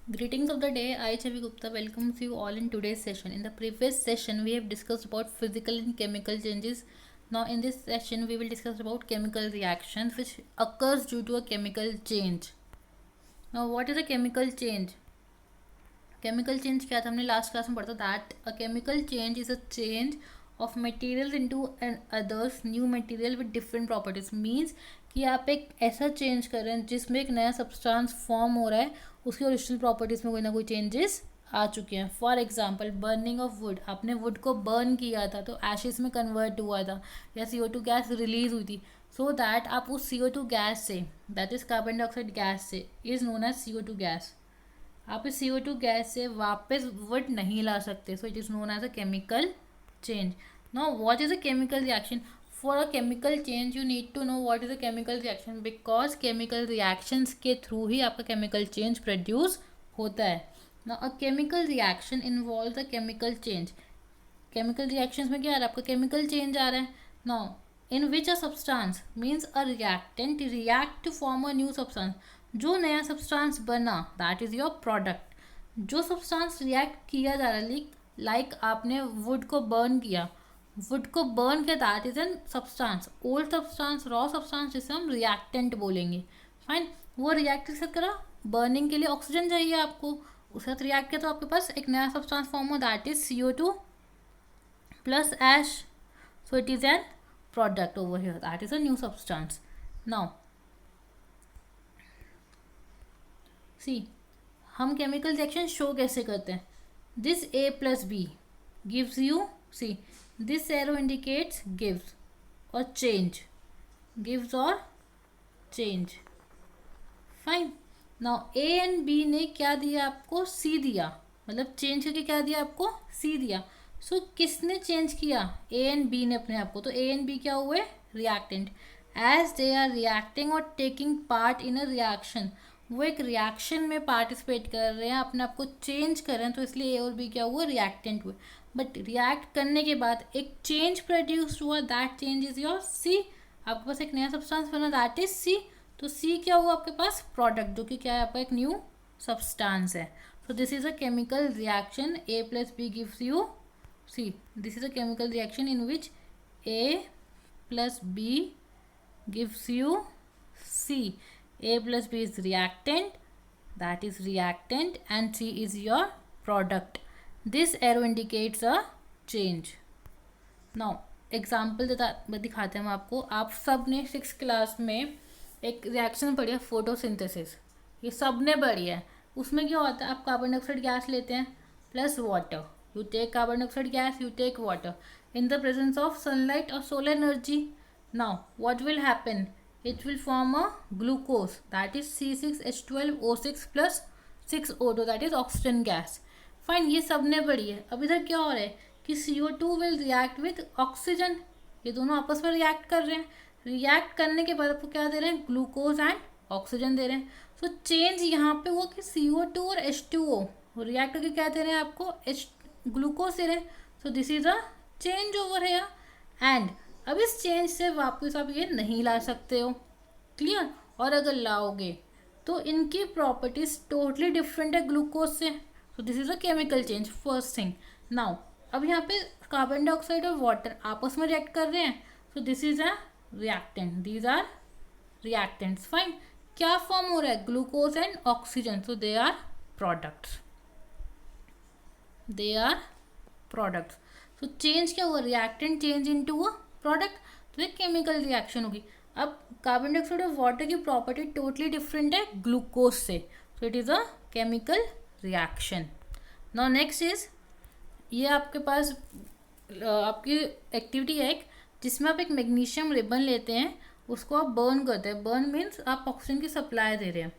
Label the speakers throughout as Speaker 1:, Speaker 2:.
Speaker 1: Greetings of the day. I, Chavi Gupta, welcomes you all in today's session. In the previous session, we have discussed about physical and chemical changes. Now, in this session, we will discuss about chemical reactions which occurs due to a chemical change. Now, what is a chemical change? Chemical change क्या था, हमने last class में पढ़ा था that a chemical change is a change of material into an others new material with different properties. Means कि आप एक ऐसा चेंज कर रहे हैं जिसमें एक नया सब्सटेंस फॉर्म हो रहा है, उसकी ओरिजिनल प्रॉपर्टीज़ में कोई ना कोई चेंजेस आ चुके हैं. For example burning of would, आपने वुड को बर्न किया था तो एशेस में कन्वर्ट हुआ था या CO2 गैस रिलीज हुई थी. सो दैट आप उस CO2 गैस से, that is carbon dioxide gas से, is known as CO2 gas. आप इस CO2 गैस से वापस वुड नहीं ला सकते. So it is known as a chemical change. Now what is a chemical reaction? For a chemical change you need to know what is a chemical reaction, because chemical reactions के through ही आपका chemical change produce होता है. Now a chemical reaction involve a chemical change. Chemical reactions में क्या आ रहा है, आपका केमिकल चेंज आ रहा है. Now in which a substance means a reactant react to form a new substance. जो नया सब्सटेंस बना दैट इज योर प्रोडक्ट. जो सब्सटेंस रिएक्ट किया जा रहा है, लाइक आपने वुड को बर्न किया, वुड को बर्न किया that is an substance, old substance, raw substance, जिसे हम रिएक्टेंट बोलेंगे. फाइन. वो रिएक्ट कैसे करा, बर्निंग के लिए ऑक्सीजन चाहिए आपको, उसके साथ रिएक्ट किया तो आपके पास एक नया सब्सटेंस फॉर्म हो that is CO2 plus ash. So it is an product over here, that is a new substance. Now see, हम केमिकल रिएक्शन शो कैसे करते हैं. This A plus B gives you, see this arrow indicates gives or change, gives or change. Fine. Now A and B ने क्या दिया आपको, C दिया, मतलब चेंज करके क्या दिया आपको, C दिया. सो किसने चेंज किया, A एंड B ने अपने आप को. तो A एंड B क्या हुए, reactant. As they are reacting और taking part in a reaction, वो एक रिएक्शन में पार्टिसिपेट कर रहे हैं, अपने आप को चेंज कर रहे हैं, तो इसलिए A और B क्या हुआ, रिएक्टेंट हुए. बट रिएक्ट करने के बाद एक चेंज प्रोड्यूस हुआ, that change is your C. आपके पास एक नया सब्सटेंस बना दैट इज C. तो C क्या हुआ आपके पास, प्रोडक्ट, जो कि क्या है आपका एक न्यू सब्सटेंस है. सो this is a chemical reaction. A plus B gives you C. This is a chemical reaction in which A plus B gives you C. A plus B is reactant, that is reactant, and C is your product. This arrow indicates a change. Now example दिखाते हैं हम आपको. आप सब ने 6th class में एक reaction पढ़ी है, फोटोसिंथेसिस. ये सब ने पढ़ी है. उसमें क्या होता है, आप कार्बन डाइऑक्साइड गैस लेते हैं plus water. You take carbon dioxide gas, you take water in the presence of sunlight or solar energy. Now what will happen, it will form a glucose, that is C6H12O6 plus 6O2, that is oxygen gas. Fine. ये सब ने पढ़ी है. अब इधर क्या हो रहा है कि CO2 will react with oxygen. ये दोनों आपस में रिएक्ट कर रहे हैं. रिएक्ट करने के बाद आपको क्या दे रहे हैं, ग्लूकोज एंड ऑक्सीजन दे रहे हैं. सो चेंज यहाँ पे हुआ कि CO2 और H2O रिएक्ट करके क्या दे रहे हैं आपको, ग्लूकोज दे रहे हैं. So this is a change over here. And अब इस चेंज से वापस आप ये नहीं ला सकते हो. क्लियर. और अगर लाओगे तो इनकी प्रॉपर्टीज टोटली डिफरेंट है ग्लूकोज से. सो this is a chemical change, first thing. Now अब यहाँ पे कार्बन डाइऑक्साइड और वाटर आपस में रिएक्ट कर रहे हैं. So this is a reactant, these are reactants. Fine. क्या फॉर्म हो रहा है, glucose and oxygen. So they are products, they are products. So change क्या हुआ, reactant change into a product, तो एक केमिकल रिएक्शन होगी. अब कार्बन डाइऑक्साइड और वाटर की प्रॉपर्टी टोटली डिफरेंट है ग्लूकोज से. So it is a chemical reaction. Now next is, ये आपके पास आपकी एक्टिविटी है एक, जिसमें आप एक मैग्नीशियम रिबन लेते हैं, उसको आप बर्न करते हैं. बर्न मीन्स आप ऑक्सीजन की सप्लाई दे रहे हैं.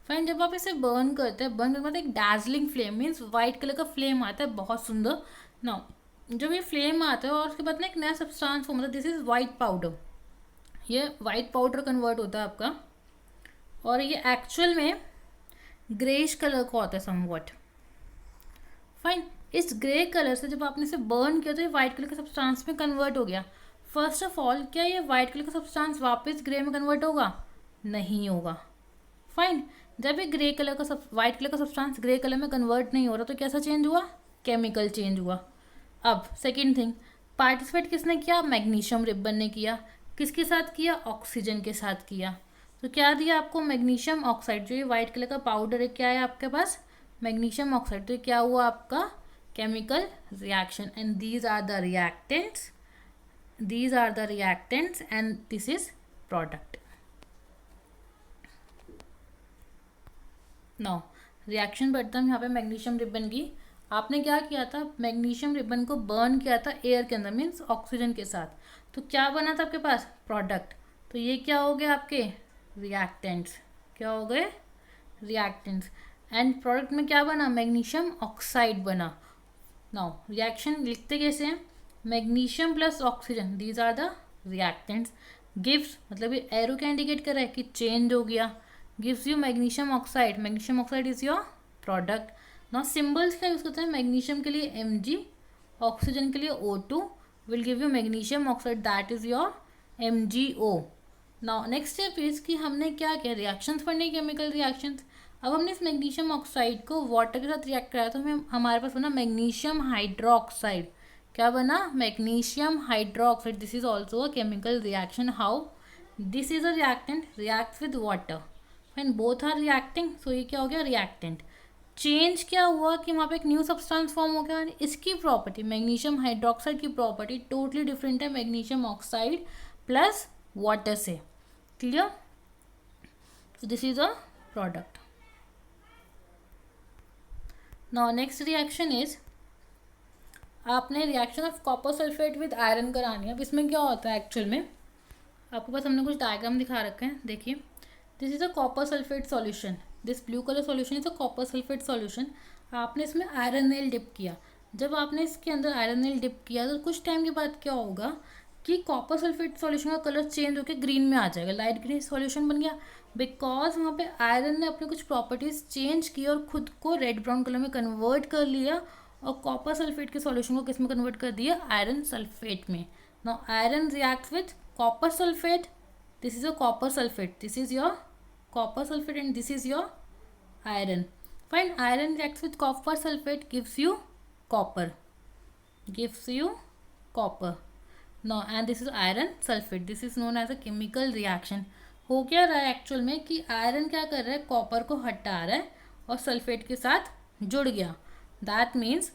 Speaker 1: फाइन. जब आप इसे बर्न करते हैं, बर्न करने के बाद एक Darjeeling flame means white colour का फ्लेम आता है, बहुत सुंदर. ना जब ये फ्लेम आता है और उसके बाद ना एक नया सब्सटेंस फॉर्म होता है, दिस इज वाइट पाउडर. ये वाइट पाउडर कन्वर्ट होता है आपका, और ये एक्चुअल में ग्रेइश कलर का होता है समवट. फाइन. इस ग्रे कलर से जब आपने इसे बर्न किया तो ये वाइट कलर के सब्सटेंस में कन्वर्ट हो गया. फर्स्ट ऑफ ऑल, क्या ये वाइट कलर का सब्सटेंस वापस ग्रे में कन्वर्ट होगा, नहीं होगा. फाइन. जब ये ग्रे कलर का वाइट कलर का सब्सटेंस ग्रे कलर में कन्वर्ट नहीं हो रहा तो कैसा चेंज हुआ, केमिकल चेंज हुआ। अब सेकेंड थिंग, पार्टिसिपेट किसने किया, मैग्नीशियम रिबन ने किया। किसके साथ किया, ऑक्सीजन के साथ किया। तो क्या दिया आपको, मैग्नीशियम ऑक्साइड। जो ये वाइट कलर का पाउडर है क्या है आपके पास, मैग्नीशियम ऑक्साइड। तो ये क्या हुआ आपका, chemical reaction. And these are the reactants, these are the reactants and this is product. now reaction बढ़ता है यहाँ पे मैग्नीशियम रिबन की। आपने क्या किया था, मैग्नीशियम रिबन को बर्न किया था एयर के अंदर, मीन्स ऑक्सीजन के साथ। तो क्या बना था आपके पास, प्रोडक्ट। तो ये क्या हो गए आपके रिएक्टेंट्स, क्या हो गए रिएक्टेंट्स। एंड प्रोडक्ट में क्या बना, मैग्नीशियम ऑक्साइड बना। नाउ रिएक्शन लिखते कैसे हैं, magnesium plus oxygen, these are the reactants. Gives मतलब ये एरो क्या इंडिकेट कर रहा है कि चेंज हो गया। Gives you magnesium oxide, magnesium oxide is your product. Now symbols क्या यूज करते हैं, मैग्नीशियम के लिए Mg, ऑक्सीजन के लिए O2 will give you magnesium oxide, that is your MgO। Now next step is कि हमने क्या किया, रिएक्शंस पढ़ने, केमिकल रिएक्शंस। अब हमने इस मैग्नीशियम ऑक्साइड को वाटर के साथ रिएक्ट कराया तो हमारे पास बना मैग्नीशियम हाइड्रोक्साइड। क्या बना, magnesium hydroxide. This is also a chemical reaction. How, this is a reactant, reacts with water and both are reacting, so ये क्या हो गया, रिएक्टेंट। चेंज क्या हुआ कि वहाँ पे एक न्यू सब्सटेंस फॉर्म हो गया। इसकी प्रॉपर्टी, मैग्नीशियम हाइड्रोक्साइड की प्रॉपर्टी टोटली डिफरेंट है मैग्नीशियम ऑक्साइड प्लस वाटर से। Clear, so this is a product. Now next reaction is, आपने reaction of copper sulphate with iron करानी है। अब इसमें क्या होता है एक्चुअल में, आपके पास हमने कुछ डायग्राम दिखा रखे हैं, देखिए। This is a copper sulphate solution, this blue colour solution is a copper sulphate solution. आपने इसमें आयरन नेल डिप किया। जब आपने इसके अंदर आयरन नेल डिप किया तो कुछ टाइम के बाद क्या होगा कि कॉपर सल्फेट सॉल्यूशन का कलर चेंज होकर ग्रीन में आ जाएगा, लाइट ग्रीन सॉल्यूशन बन गया। बिकॉज वहाँ पे आयरन ने अपने कुछ प्रॉपर्टीज चेंज की और खुद को रेड ब्राउन कलर में कन्वर्ट कर लिया, और कॉपर सल्फेट के सॉल्यूशन को किस में कन्वर्ट कर दिया, आयरन सल्फेट में। Now iron reacts with copper sulphate, this is a copper sulphate, this is your copper sulphate and this is your iron. Fine, iron reacts with copper sulphate gives you copper, gives you copper. Now and this is iron sulfate, this is known as a chemical reaction. हो क्या रहा है actual में कि iron क्या कर रहा है, कॉपर को हटा रहा है और सल्फेट के साथ जुड़ गया। दैट मीन्स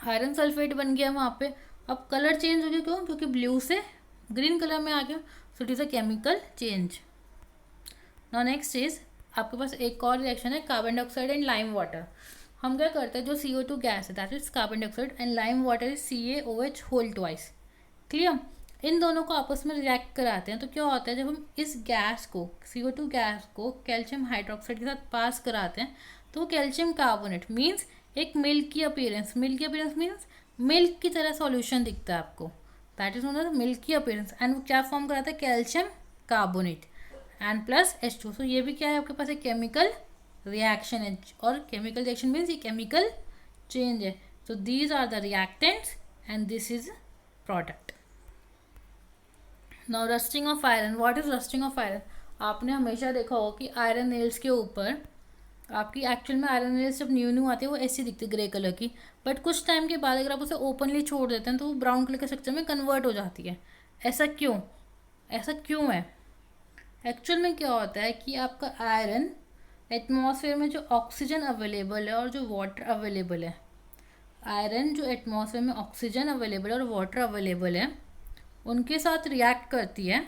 Speaker 1: आयरन सल्फेट बन गया वहाँ पे। अब कलर चेंज हो गया, क्यों, क्योंकि ब्लू से ग्रीन कलर में आ गया। So it is a chemical change. Now next is, आपके पास एक और रिएक्शन है, carbon dioxide and lime water. हम क्या करते हैं, जो CO2 गैस है that is carbon dioxide and lime water is CaOH whole twice. Clear, इन दोनों को आपस में रिएक्ट कराते हैं तो क्या होता है, जब हम इस गैस को CO2 गैस को कैल्शियम हाइड्रोक्साइड के साथ पास कराते हैं तो कैल्शियम कार्बोनेट मीन्स एक मिल्क की अपीयरेंस, मिल्क की अपीयरेंस मीन्स मिल्क की तरह सॉल्यूशन दिखता है आपको, that is known as milk की अपीयरेंस। एंड वो क्या फॉर्म कराता है, calcium carbonate and plus H2। So ये भी क्या है आपके पास, एक केमिकल रिएक्शन है, और केमिकल रिएक्शन मीन्स ये केमिकल चेंज है। So these are the reactants and this is product. Now rusting of iron, what is rusting of iron. आपने हमेशा देखा हो कि आयरन नेल्स के ऊपर आपकी एक्चुअल में आयरन नेल्स जब न्यू आती है वो ऐसी दिखती है ग्रे कलर की, बट कुछ टाइम के बाद अगर आप उसे ओपनली छोड़ देते हैं तो वो ब्राउन कलर के स्ट्रक्चर में कन्वर्ट हो जाती है। ऐसा क्यों, ऐसा क्यों है, एक्चुअल में क्या होता है कि आपका आयरन एटमॉस्फेयर में जो ऑक्सीजन अवेलेबल है और जो वाटर अवेलेबल है, आयरन जो एटमॉस्फेयर में ऑक्सीजन अवेलेबल है और वाटर अवेलेबल है उनके साथ रिएक्ट करती है।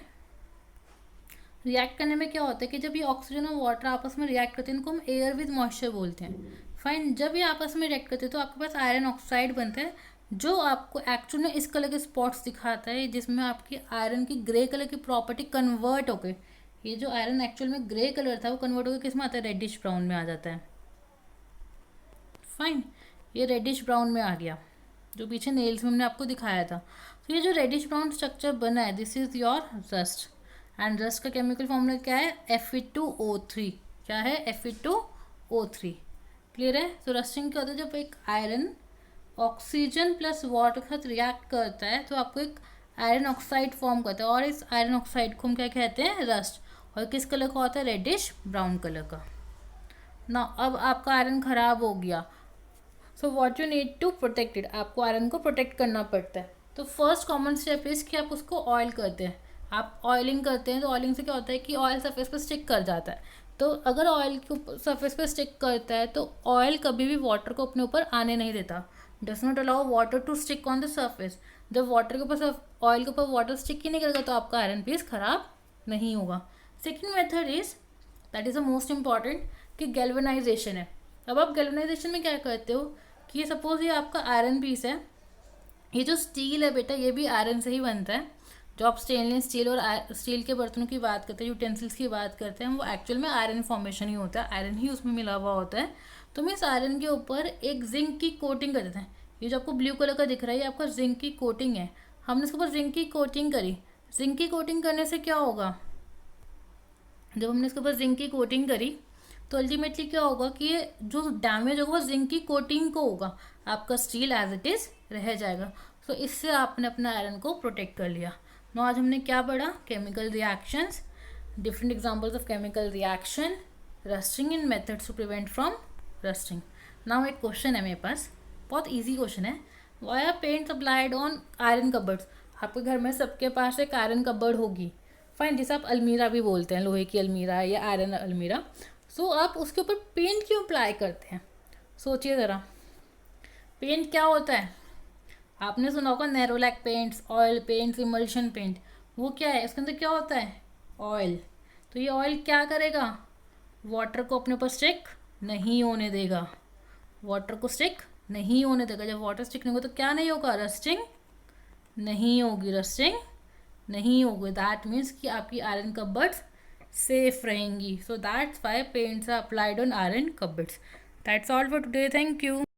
Speaker 1: रिएक्ट करने में क्या होता है कि जब ये ऑक्सीजन और वाटर आपस में रिएक्ट करते हैं इनको हम एयर विद मॉइस्चर बोलते हैं। फाइन, जब ये आपस में रिएक्ट करते हैं तो आपके पास आयरन ऑक्साइड बनता है जो आपको एक्चुअल में इस कलर के स्पॉट्स दिखाता है, जिसमें आपकी आयरन की ग्रे कलर की प्रॉपर्टी कन्वर्ट हो गई। ये जो आयरन एक्चुअल में ग्रे कलर था वो कन्वर्ट होकर किस में आता है, रेडिश ब्राउन में आ जाता है। फाइन, ये रेडिश ब्राउन में आ गया जो पीछे नेल्स में हमने आपको दिखाया था। तो ये जो रेडिश ब्राउन स्ट्रक्चर बना है this is your rust. And rust का केमिकल फॉर्मूला क्या है, Fe2O3। क्या है, Fe2O3। क्लियर है। तो रस्टिंग क्या होता है, जब एक आयरन ऑक्सीजन प्लस वाटर के साथ रिएक्ट करता है तो आपको एक आयरन ऑक्साइड फॉर्म करता है, और इस आयरन ऑक्साइड को हम क्या कहते हैं, रस्ट। और किस कलर का होता है, रेडिश ब्राउन कलर का। ना अब आपका आयरन ख़राब हो गया, so what you need to protect it, आपको आयरन को प्रोटेक्ट करना पड़ता है। तो फर्स्ट कॉमन स्टेप इज़ कि आप उसको ऑयल करते हैं। आप ऑयलिंग करते हैं तो ऑयलिंग से क्या होता है कि ऑयल सरफेस पर स्टिक कर जाता है। तो अगर ऑयल के सरफेस पर स्टिक करता है तो ऑयल कभी भी वाटर को अपने ऊपर आने नहीं देता, does not allow water to stick on the surface. जब वाटर के ऊपर ऑयल के ऊपर वाटर स्टिक ही नहीं करेगा तो आपका आयरन पीस खराब नहीं होगा। Second method is, that is the most important, कि गैल्वेनाइजेशन है। अब आप गैल्वेनाइजेशन में क्या करते हो कि सपोज ये आपका आयरन पीस है, ये जो स्टील है बेटा ये भी आयरन से ही बनता है। जो आप स्टेनलेस स्टील और स्टील के बर्तनों की बात करते हैं, यूटेंसिल्स की बात करते हैं, वो एक्चुअल में आयरन फॉर्मेशन ही होता है, आयरन ही उसमें मिला हुआ होता है। तो हम इस आयरन के ऊपर एक जिंक की कोटिंग कर देते हैं। ये जो आपको ब्लू कलर का दिख रहा है ये आपका जिंक की कोटिंग है। हमने इसके ऊपर जिंक की कोटिंग करी। जिंक की कोटिंग करने से क्या होगा, जब हमने इसके ऊपर जिंक की कोटिंग करी तो अल्टीमेटली क्या होगा कि ये जो डैमेज होगा वो जिंक की कोटिंग को होगा, आपका स्टील एज इट इज़ रह जाएगा। सो इससे आपने अपना आयरन को प्रोटेक्ट कर लिया। नो आज हमने क्या पढ़ा, chemical reactions, different examples of chemical reaction, rusting in methods to prevent from rusting. Now एक क्वेश्चन है मेरे पास, बहुत ईजी क्वेश्चन है। Why are paints applied on iron cupboards. आपके घर में सबके पास एक आयरन कबर्ड होगी, फाइन, जिसे आप अलमीरा भी बोलते हैं, लोहे की अलमीरा या आयरन अलमीरा। सो आप उसके ऊपर पेंट क्यों अप्लाई करते हैं, सोचिए ज़रा। पेंट क्या होता है, आपने सुना होगा Nerolac paints, oil paints, emulsion paint. वो क्या है, इसके अंदर क्या होता है, ऑयल। तो ये ऑयल क्या करेगा, वाटर को अपने ऊपर स्टिक नहीं होने देगा, वाटर को स्टिक नहीं होने देगा। जब वाटर स्टिक नहीं होगा तो क्या नहीं होगा, रस्टिंग नहीं होगी, रस्टिंग नहीं होगी। दैट मीन्स कि आपकी आयरन कबर्ड्स सेफ रहेंगी। So that's why paints are applied on iron cupboards. That's all for today, thank you.